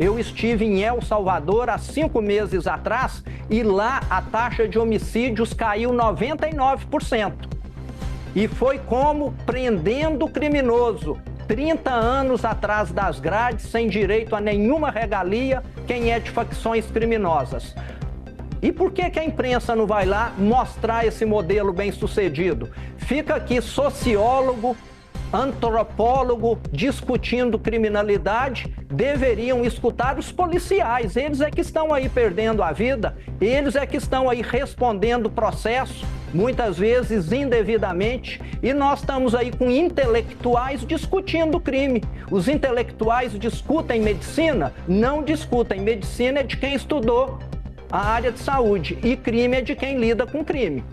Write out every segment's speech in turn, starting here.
Eu estive em El Salvador há 5 meses atrás e lá a taxa de homicídios caiu 99%. E foi como prendendo o criminoso 30 anos atrás das grades, sem direito a nenhuma regalia, quem é de facções criminosas. E por que a imprensa não vai lá mostrar esse modelo bem-sucedido? Fica aqui sociólogo, antropólogo discutindo criminalidade, deveriam escutar os policiais. Eles é que estão aí perdendo a vida, eles é que estão aí respondendo processo, muitas vezes indevidamente, e nós estamos aí com intelectuais discutindo crime. Os intelectuais discutem medicina? Não discutem. Medicina é de quem estudou a área de saúde e crime é de quem lida com crime.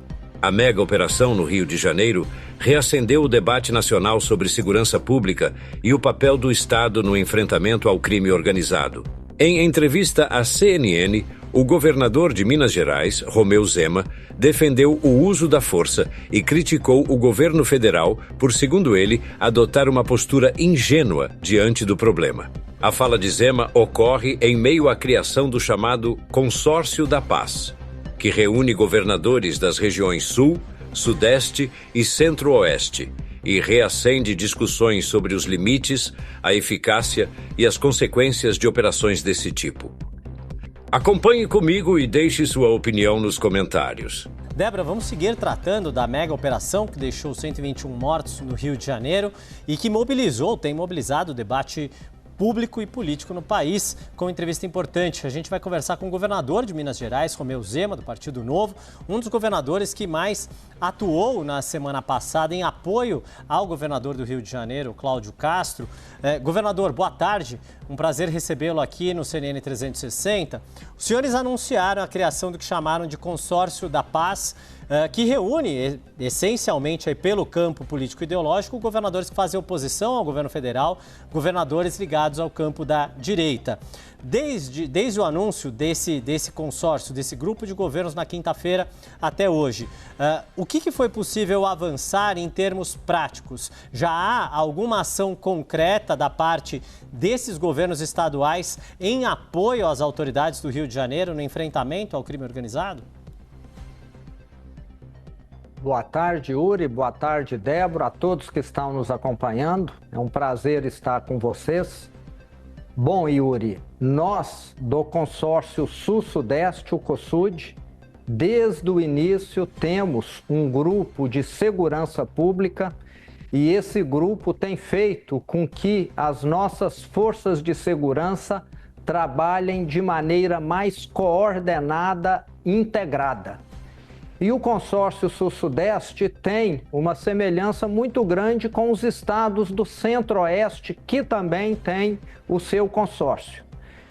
A mega operação no Rio de Janeiro reacendeu o debate nacional sobre segurança pública e o papel do Estado no enfrentamento ao crime organizado. Em entrevista à CNN, o governador de Minas Gerais, Romeu Zema, defendeu o uso da força e criticou o governo federal por, segundo ele, adotar uma postura ingênua diante do problema. A fala de Zema ocorre em meio à criação do chamado Consórcio da Paz, que reúne governadores das regiões Sul, Sudeste e Centro-Oeste e reacende discussões sobre os limites, a eficácia e as consequências de operações desse tipo. Acompanhe comigo e deixe sua opinião nos comentários. Débora, vamos seguir tratando da mega operação que deixou 121 mortos no Rio de Janeiro e que tem mobilizado o debate público e político no país, com entrevista importante. A gente vai conversar com o governador de Minas Gerais, Romeu Zema, do Partido Novo, um dos governadores que mais atuou na semana passada em apoio ao governador do Rio de Janeiro, Cláudio Castro. Governador, boa tarde. Um prazer recebê-lo aqui no CNN 360. Os senhores anunciaram a criação do que chamaram de Consórcio da Paz, que reúne essencialmente aí, pelo campo político-ideológico governadores que fazem oposição ao governo federal, governadores ligados ao campo da direita. Desde o anúncio desse consórcio, desse grupo de governos na quinta-feira até hoje, o que foi possível avançar em termos práticos? Já há alguma ação concreta da parte desses governos estaduais em apoio às autoridades do Rio de Janeiro no enfrentamento ao crime organizado? Boa tarde, Yuri. Boa tarde, Débora, a todos que estão nos acompanhando. É um prazer estar com vocês. Bom, Yuri, nós do consórcio Sul-Sudeste, o COSUD, desde o início temos um grupo de segurança pública e esse grupo tem feito com que as nossas forças de segurança trabalhem de maneira mais coordenada e integrada. E o consórcio Sul-Sudeste tem uma semelhança muito grande com os estados do Centro-Oeste, que também tem o seu consórcio.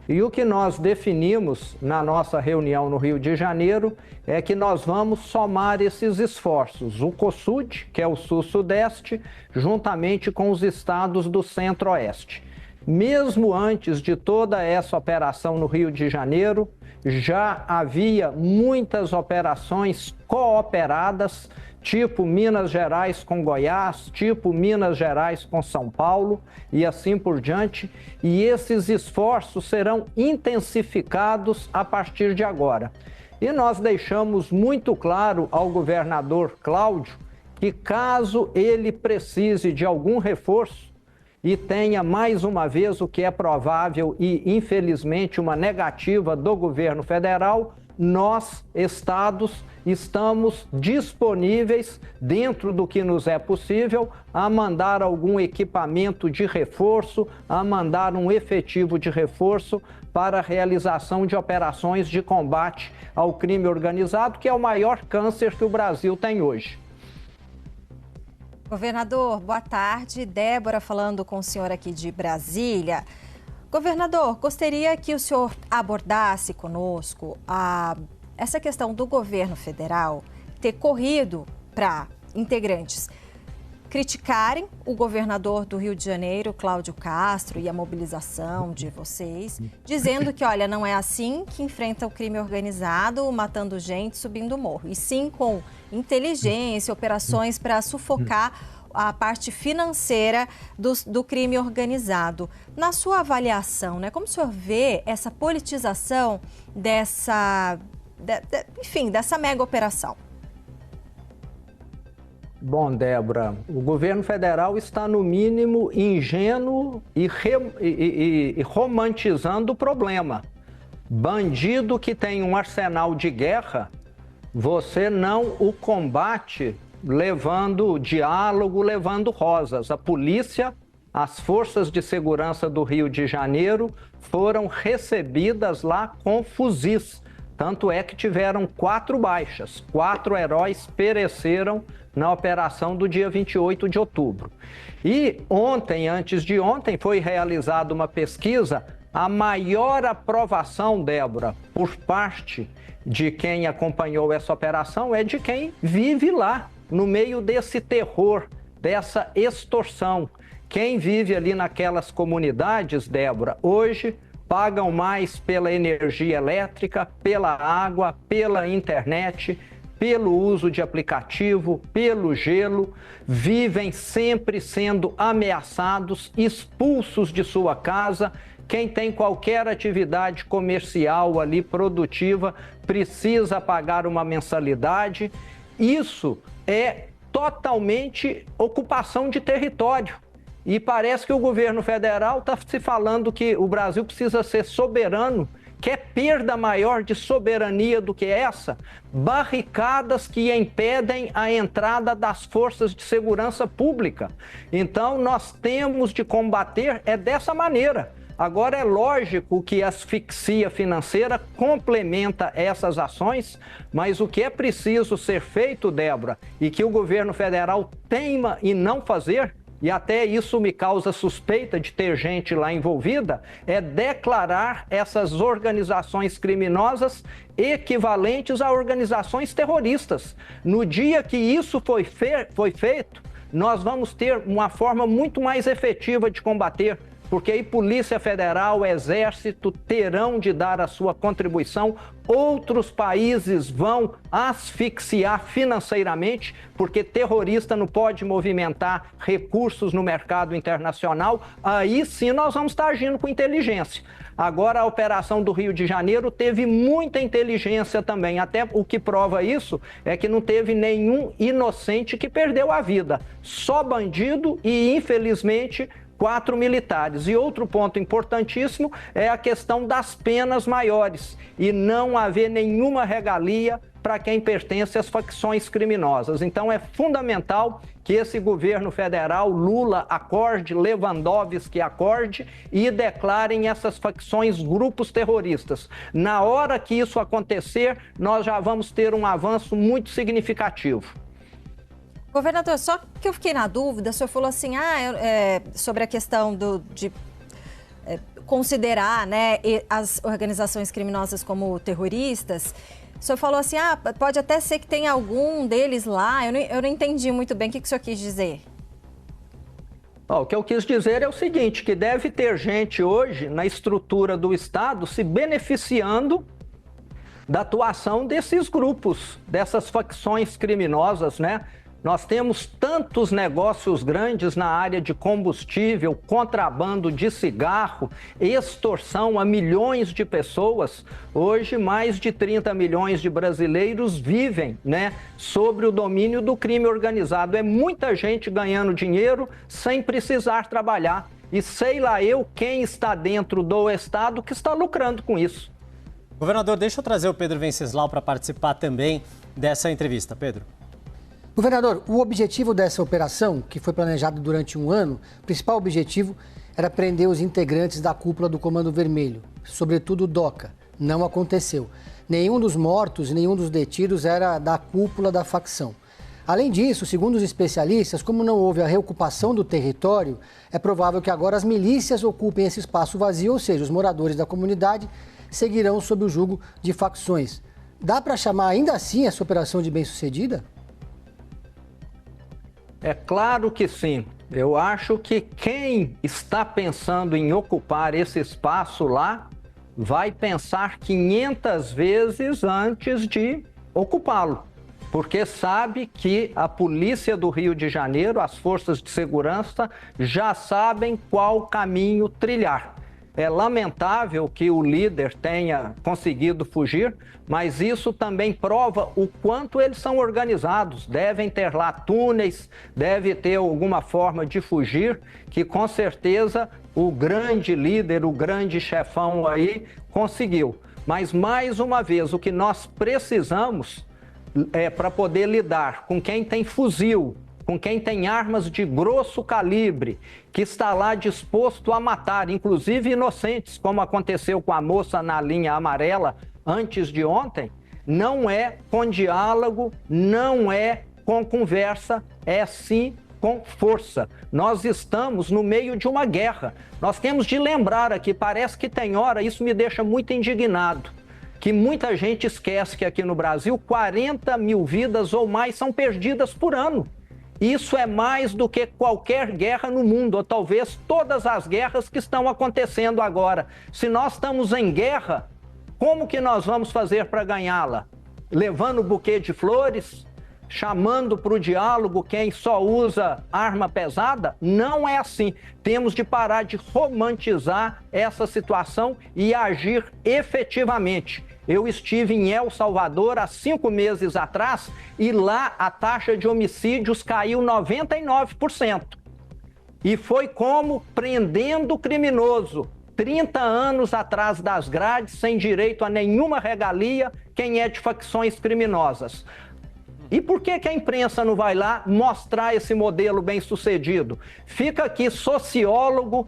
E o que nós definimos na nossa reunião no Rio de Janeiro é que nós vamos somar esses esforços, o COSUD, que é o Sul-Sudeste, juntamente com os estados do Centro-Oeste. Mesmo antes de toda essa operação no Rio de Janeiro, já havia muitas operações cooperadas, tipo Minas Gerais com Goiás, tipo Minas Gerais com São Paulo e assim por diante. E esses esforços serão intensificados a partir de agora. E nós deixamos muito claro ao governador Cláudio que caso ele precise de algum reforço, e tenha mais uma vez o que é provável e infelizmente uma negativa do governo federal, nós, estados, estamos disponíveis, dentro do que nos é possível, a mandar algum equipamento de reforço, a mandar um efetivo de reforço para a realização de operações de combate ao crime organizado, que é o maior câncer que o Brasil tem hoje. Governador, boa tarde. Débora falando com o senhor aqui de Brasília. Governador, gostaria que o senhor abordasse conosco essa questão do governo federal ter corrido para integrantes criticarem o governador do Rio de Janeiro, Cláudio Castro, e a mobilização de vocês, dizendo que, olha, não é assim que enfrenta o crime organizado, matando gente, subindo o morro, e sim com inteligência, operações para sufocar a parte financeira do crime organizado. Na sua avaliação, né, como o senhor vê essa politização dessa mega operação? Bom, Débora, o governo federal está, no mínimo, ingênuo e romantizando o problema. Bandido que tem um arsenal de guerra, você não o combate levando diálogo, levando rosas. A polícia, as forças de segurança do Rio de Janeiro foram recebidas lá com fuzis. Tanto é que tiveram 4 baixas, 4 heróis pereceram na operação do dia 28 de outubro. E ontem, antes de ontem, foi realizada uma pesquisa. A maior aprovação, Débora, por parte de quem acompanhou essa operação é de quem vive lá, no meio desse terror, dessa extorsão. Quem vive ali naquelas comunidades, Débora, hoje pagam mais pela energia elétrica, pela água, pela internet, pelo uso de aplicativo, pelo gelo, vivem sempre sendo ameaçados, expulsos de sua casa. Quem tem qualquer atividade comercial ali produtiva precisa pagar uma mensalidade. Isso é totalmente ocupação de território. E parece que o governo federal está se falando que o Brasil precisa ser soberano. Quer perda maior de soberania do que essa? Barricadas que impedem a entrada das forças de segurança pública. Então, nós temos de combater dessa maneira. Agora, é lógico que a asfixia financeira complementa essas ações, mas o que é preciso ser feito, Débora, e que o governo federal teima em não fazer, e até isso me causa suspeita de ter gente lá envolvida, é declarar essas organizações criminosas equivalentes a organizações terroristas. No dia que isso foi feito, nós vamos ter uma forma muito mais efetiva de combater, porque aí Polícia Federal, Exército terão de dar a sua contribuição. Outros países vão asfixiar financeiramente, porque terrorista não pode movimentar recursos no mercado internacional. Aí sim nós vamos estar agindo com inteligência. Agora, a operação do Rio de Janeiro teve muita inteligência também. Até o que prova isso é que não teve nenhum inocente que perdeu a vida. Só bandido e, infelizmente, 4 militares. E outro ponto importantíssimo é a questão das penas maiores e não haver nenhuma regalia para quem pertence às facções criminosas. Então é fundamental que esse governo federal, Lula acorde, Lewandowski acorde e declarem essas facções grupos terroristas. Na hora que isso acontecer, nós já vamos ter um avanço muito significativo. Governador, só que eu fiquei na dúvida, o senhor falou assim, sobre a questão de considerar, né, as organizações criminosas como terroristas. O senhor falou assim, pode até ser que tenha algum deles lá. Eu não entendi muito bem o que o senhor quis dizer. O que eu quis dizer é o seguinte, que deve ter gente hoje na estrutura do Estado se beneficiando da atuação desses grupos, dessas facções criminosas, né? Nós temos tantos negócios grandes na área de combustível, contrabando de cigarro, extorsão a milhões de pessoas. Hoje, mais de 30 milhões de brasileiros vivem, né, sobre o domínio do crime organizado. É muita gente ganhando dinheiro sem precisar trabalhar. E sei lá eu quem está dentro do Estado que está lucrando com isso. Governador, deixa eu trazer o Pedro Venceslau para participar também dessa entrevista. Pedro. Governador, o objetivo dessa operação, que foi planejado durante um ano, o principal objetivo era prender os integrantes da cúpula do Comando Vermelho, sobretudo o DOCA. Não aconteceu. Nenhum dos mortos, nenhum dos detidos era da cúpula da facção. Além disso, segundo os especialistas, como não houve a reocupação do território, é provável que agora as milícias ocupem esse espaço vazio, ou seja, os moradores da comunidade seguirão sob o jugo de facções. Dá para chamar ainda assim essa operação de bem-sucedida? É claro que sim. Eu acho que quem está pensando em ocupar esse espaço lá vai pensar 500 vezes antes de ocupá-lo. porque sabe que a polícia do Rio de Janeiro, as forças de segurança, já sabem qual caminho trilhar. É lamentável que o líder tenha conseguido fugir, mas isso também prova o quanto eles são organizados. Devem ter lá túneis, deve ter alguma forma de fugir, que com certeza o grande líder, o grande chefão aí conseguiu. Mas, mais uma vez, o que nós precisamos é para poder lidar com quem tem fuzil, com quem tem armas de grosso calibre, que está lá disposto a matar, inclusive inocentes, como aconteceu com a moça na linha amarela antes de ontem, não é com diálogo, não é com conversa, é sim com força. Nós estamos no meio de uma guerra. Nós temos de lembrar aqui, parece que tem hora, isso me deixa muito indignado, que muita gente esquece que aqui no Brasil 40 mil vidas ou mais são perdidas por ano. Isso é mais do que qualquer guerra no mundo, ou talvez todas as guerras que estão acontecendo agora. Se nós estamos em guerra, como que nós vamos fazer para ganhá-la? Levando buquê de flores? Chamando para o diálogo quem só usa arma pesada? Não é assim. Temos de parar de romantizar essa situação e agir efetivamente. Eu estive em El Salvador há 5 meses atrás e lá a taxa de homicídios caiu 99%. E foi como prendendo o criminoso 30 anos atrás das grades, sem direito a nenhuma regalia, quem é de facções criminosas. E por que a imprensa não vai lá mostrar esse modelo bem-sucedido? Fica aqui sociólogo,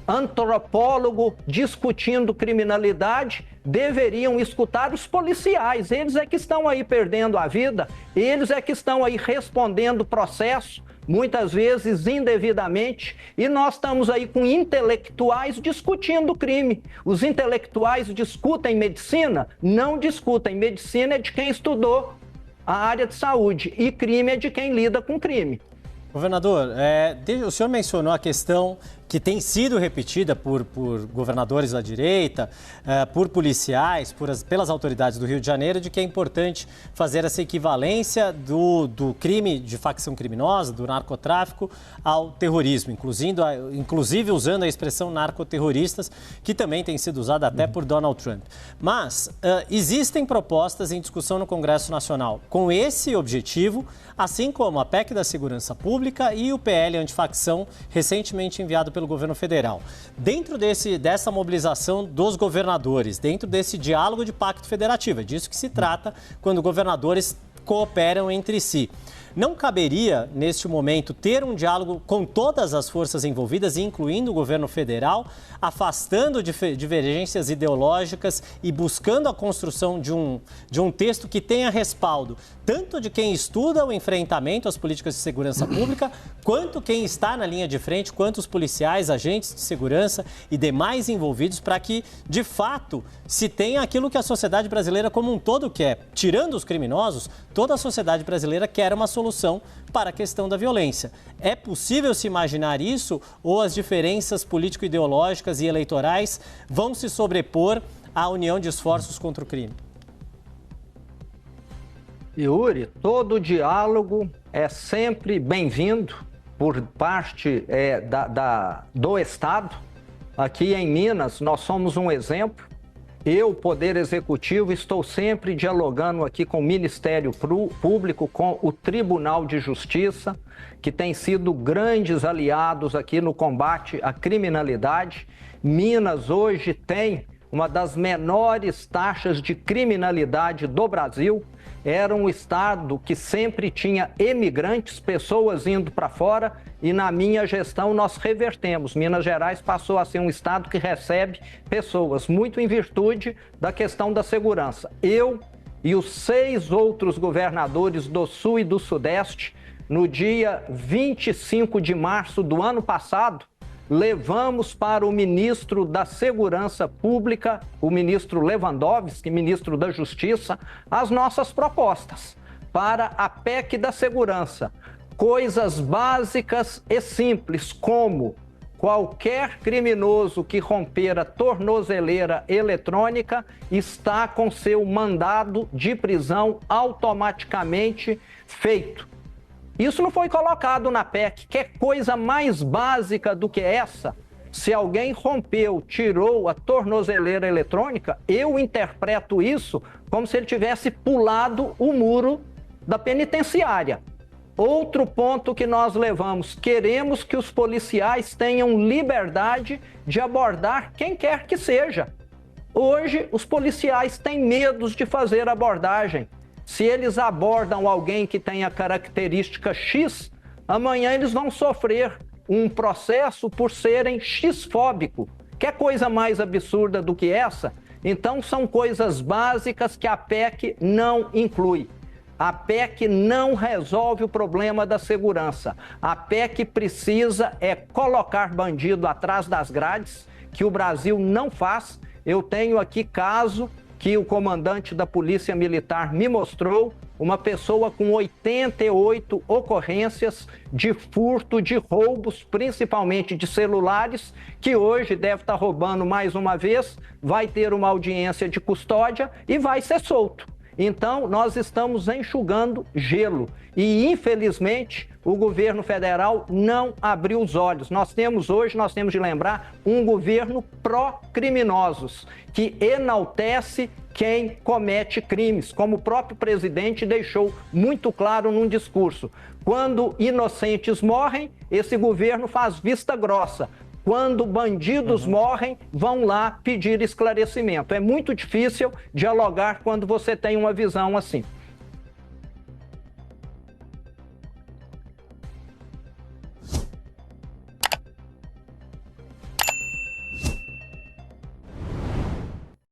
antropólogo discutindo criminalidade, deveriam escutar os policiais. Eles é que estão aí perdendo a vida, eles é que estão aí respondendo processo, muitas vezes indevidamente, e nós estamos aí com intelectuais discutindo crime. Os intelectuais discutem medicina? Não discutem. Medicina é de quem estudou a área de saúde e crime é de quem lida com crime. Governador, o senhor mencionou a questão que tem sido repetida por governadores da direita, por policiais, pelas autoridades do Rio de Janeiro, de que é importante fazer essa equivalência do crime de facção criminosa, do narcotráfico, ao terrorismo, inclusive usando a expressão narcoterroristas, que também tem sido usada até por Donald Trump. Mas existem propostas em discussão no Congresso Nacional com esse objetivo, assim como a PEC da Segurança Pública e o PL antifacção, recentemente enviado pelo governo federal. Dentro dessa mobilização dos governadores, dentro desse diálogo de pacto federativo, é disso que se trata quando governadores cooperam entre si. Não caberia, neste momento, ter um diálogo com todas as forças envolvidas, incluindo o governo federal, afastando divergências ideológicas e buscando a construção de um texto que tenha respaldo, tanto de quem estuda o enfrentamento às políticas de segurança pública, quanto quem está na linha de frente, quanto os policiais, agentes de segurança e demais envolvidos, para que, de fato, se tenha aquilo que a sociedade brasileira como um todo quer. Tirando os criminosos, toda a sociedade brasileira quer uma solução para a questão da violência. É possível se imaginar isso ou as diferenças político-ideológicas e eleitorais vão se sobrepor à união de esforços contra o crime? Yuri, todo diálogo é sempre bem-vindo por parte do Estado. Aqui em Minas, nós somos um exemplo. Eu, Poder Executivo, estou sempre dialogando aqui com o Ministério Público, com o Tribunal de Justiça, que tem sido grandes aliados aqui no combate à criminalidade. Minas hoje tem uma das menores taxas de criminalidade do Brasil. Era um estado que sempre tinha emigrantes, pessoas indo para fora, e na minha gestão nós revertemos. Minas Gerais passou a ser um estado que recebe pessoas, muito em virtude da questão da segurança. Eu e os 6 outros governadores do Sul e do Sudeste, no dia 25 de março do ano passado, levamos para o ministro da Segurança Pública, o ministro Lewandowski, ministro da Justiça, as nossas propostas para a PEC da Segurança. Coisas básicas e simples, como qualquer criminoso que romper a tornozeleira eletrônica está com seu mandado de prisão automaticamente feito. Isso não foi colocado na PEC. Que coisa mais básica do que essa? Se alguém rompeu, tirou a tornozeleira eletrônica, eu interpreto isso como se ele tivesse pulado o muro da penitenciária. Outro ponto que nós levamos, queremos que os policiais tenham liberdade de abordar quem quer que seja. Hoje, os policiais têm medo de fazer abordagem. Se eles abordam alguém que tenha característica X, amanhã eles vão sofrer um processo por serem X-fóbico. Que coisa mais absurda do que essa? Então, são coisas básicas que a PEC não inclui. A PEC não resolve o problema da segurança. A PEC precisa colocar bandido atrás das grades, que o Brasil não faz. Eu tenho aqui caso que o comandante da Polícia Militar me mostrou, uma pessoa com 88 ocorrências de furto, de roubos, principalmente de celulares, que hoje deve estar roubando mais uma vez, vai ter uma audiência de custódia e vai ser solto. Então, nós estamos enxugando gelo e, infelizmente, o governo federal não abriu os olhos. Nós temos de lembrar, um governo pró-criminosos, que enaltece quem comete crimes, como o próprio presidente deixou muito claro num discurso. Quando inocentes morrem, esse governo faz vista grossa. Quando bandidos morrem, vão lá pedir esclarecimento. É muito difícil dialogar quando você tem uma visão assim.